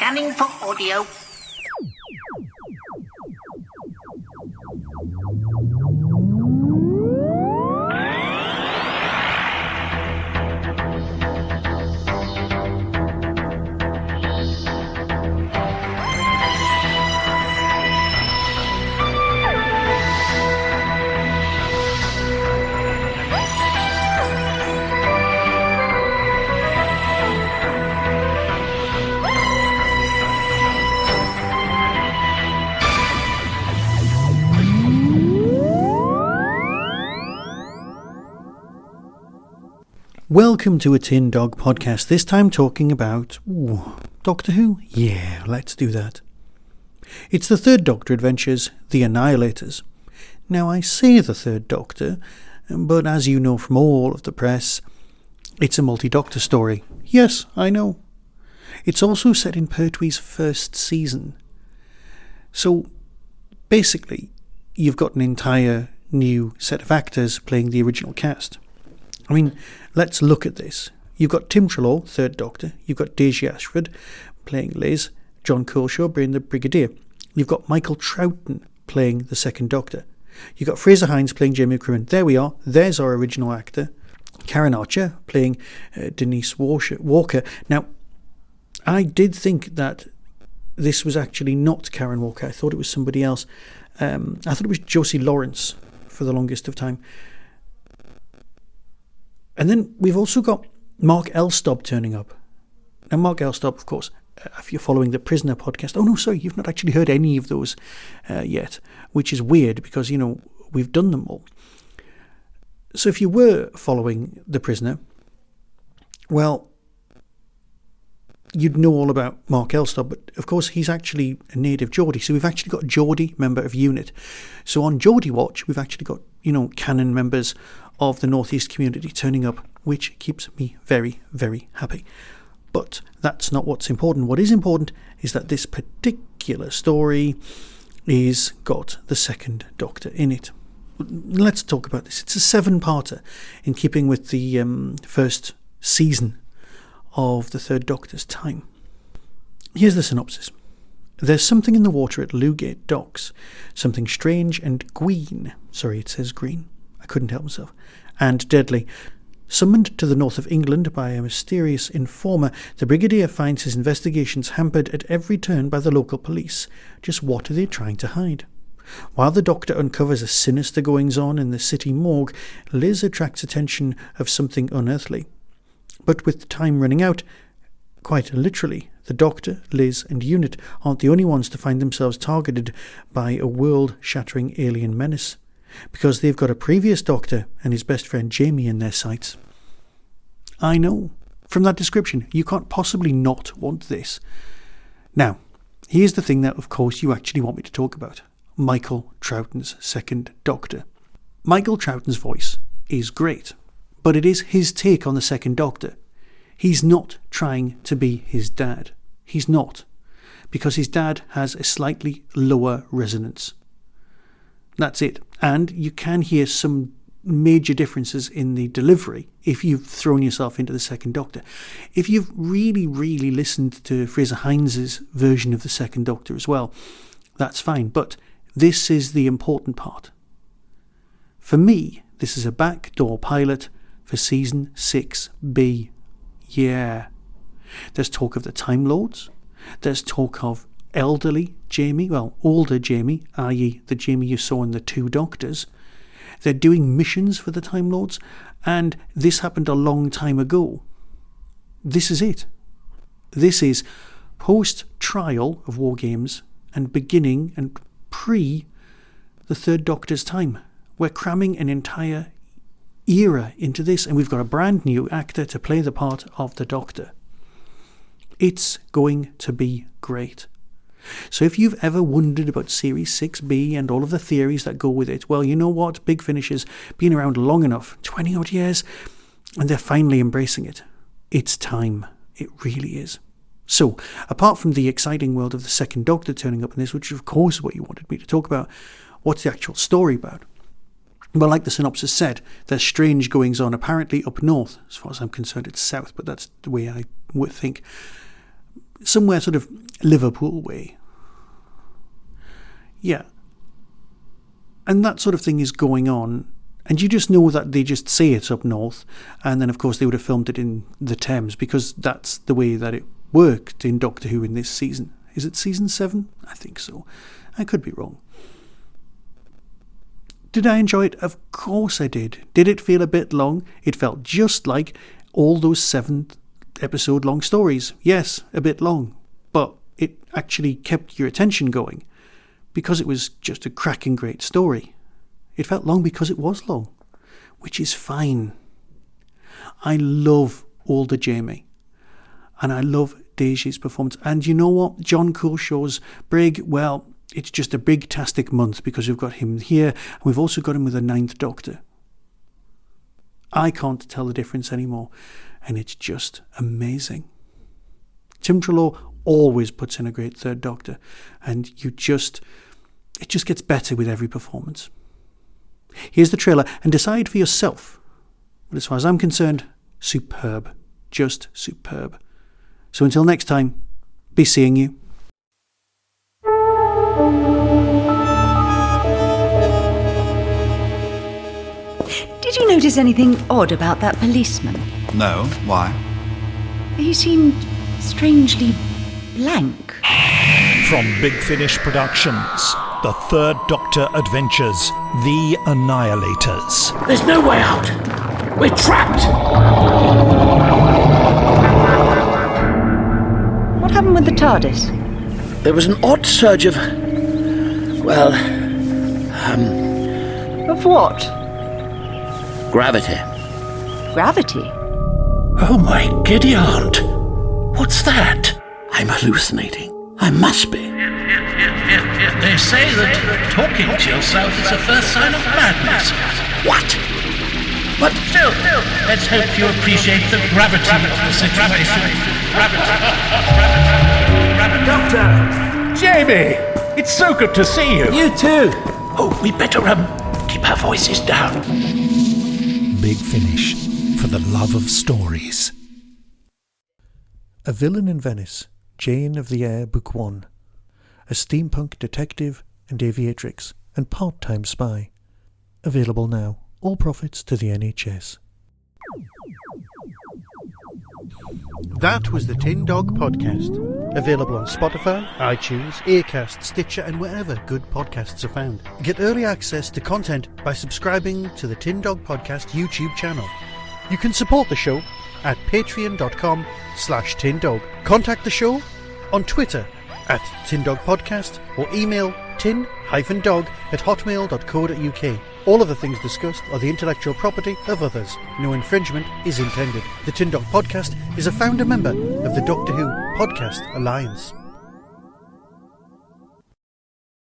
Scanning for audio. Welcome to a Tin Dog podcast, this time talking about Doctor Who? Yeah, let's do that. It's the Third Doctor adventures, the Annihilators. Now I say the Third Doctor, but as you know from all of the press, it's a multi-Doctor story. Yes, I know. It's also set in Pertwee's first season. So basically, you've got an entire new set of actors playing the original cast. I mean, let's look at this. You've got Tim Treloar, Third Doctor. You've got Daisy Ashford playing Liz. John Coleshaw playing the Brigadier. You've got Michael Troughton playing the Second Doctor. You've got Fraser Hines playing Jamie McCrimmon. There we are. There's our original actor. Karen Archer playing Denise Walker. Now, I did think that this was actually not Karen Walker. I thought it was somebody else. I thought it was Josie Lawrence for the longest of time. And then we've also got Mark Elstob turning up. Now, Mark Elstob, of course, if you're following the Prisoner podcast... Oh, no, sorry, you've not actually heard any of those yet, which is weird because, you know, we've done them all. So if you were following the Prisoner, well, you'd know all about Mark Elstob, but, of course, he's actually a native Geordie. So we've actually got Geordie, member of UNIT. So on Geordie Watch, we've actually got, you know, canon members of the Northeast community turning up, which keeps me very, very happy. But that's not what's important. What is important is that this particular story is got the Second Doctor in it. Let's talk about this. It's a 7-parter in keeping with the first season of the Third Doctor's time. Here's the synopsis. There's something in the water at Lewgate Docks. Something strange and green. Sorry, it says green. I couldn't help myself. And deadly. Summoned to the north of England by a mysterious informer, the Brigadier finds his investigations hampered at every turn by the local police. Just what are they trying to hide? While the Doctor uncovers a sinister goings-on in the city morgue, Liz attracts attention of something unearthly. But with time running out, quite literally, the Doctor, Liz and UNIT aren't the only ones to find themselves targeted by a world-shattering alien menace, because they've got a previous Doctor and his best friend Jamie in their sights. I know. From that description, you can't possibly not want this. Now, here's the thing that, of course, you actually want me to talk about. Michael Troughton's Second Doctor. Michael Troughton's voice is great, but it is his take on the Second Doctor. He's not trying to be his dad. He's not. Because his dad has a slightly lower resonance. That's it. And you can hear some major differences in the delivery if you've thrown yourself into the Second Doctor. If you've really, really listened to Fraser Hines' version of the Second Doctor as well, that's fine. But this is the important part. For me, this is a backdoor pilot for Season 6B. Yeah. There's talk of the Time Lords. There's talk of elderly Jamie, well, older Jamie, i.e. the Jamie you saw in the Two Doctors. They're doing missions for the Time Lords, and this happened a long time ago. This is it. This is post-trial of War Games and beginning and pre the Third Doctor's time. We're cramming an entire era into this, and we've got a brand new actor to play the part of the Doctor. It's going to be great. So if you've ever wondered about Series 6B and all of the theories that go with it, well, you know what? Big Finish has been around long enough, 20 odd years, and they're finally embracing it. It's time. It really is. So, apart from the exciting world of the Second Doctor turning up in this, which of course is what you wanted me to talk about, what's the actual story about? Well, like the synopsis said, there's strange goings-on apparently up north. As far as I'm concerned, it's south, but that's the way I would think. somewhere sort of Liverpool way. Yeah. And that sort of thing is going on. And you just know that they just say it's up north. And then, of course, they would have filmed it in the Thames because that's the way that it worked in Doctor Who in this season. Is it season 7? I think so. I could be wrong. Did I enjoy it? Of course I did. Did it feel a bit long? It felt just like all those 7-episode long stories. Yes, a bit long. But it actually kept your attention going because it was just a cracking great story. It felt long because it was long, which is fine. I love older Jamie. And I love Daisy's performance. And you know what? John Culshaw's Brig, well, it's just a big-tastic month because we've got him here and we've also got him with the 9th Doctor. I can't tell the difference anymore. And it's just amazing. Tim Treloar always puts in a great 3rd Doctor. And it just gets better with every performance. Here's the trailer and decide for yourself. But as far as I'm concerned, superb. Just superb. So until next time, be seeing you. Did you notice anything odd about that policeman? No, why? He seemed strangely blank. From Big Finish Productions, The 3rd Doctor Adventures, The Annihilators. There's no way out! We're trapped! What happened with the TARDIS? There was an odd surge of... well... Of what? gravity. Gravity? Oh my giddy aunt! What's that? I'm hallucinating. I must be. They say that talking to yourself is the first sign of madness. What? But Still, let's hope you appreciate the gravity of the situation. Doctor! Jamie! It's so good to see you! You too! Oh, we better, keep our voices down. Big Finish, for the love of stories. A Villain in Venice, Jane of the Air, Book 1. A steampunk detective and aviatrix and part-time spy. Available now. All profits to the NHS. That was the Tin Dog Podcast. Available on Spotify, iTunes, Acast, Stitcher and wherever good podcasts are found. Get early access to content by subscribing to the Tin Dog Podcast YouTube channel. You can support the show at patreon.com/tindog. Contact the show on Twitter at tindogpodcast or email tin-dog@hotmail.co.uk. All of the things discussed are the intellectual property of others. No infringement is intended. The Tin Dog Podcast is a founder member of the Doctor Who Podcast Alliance.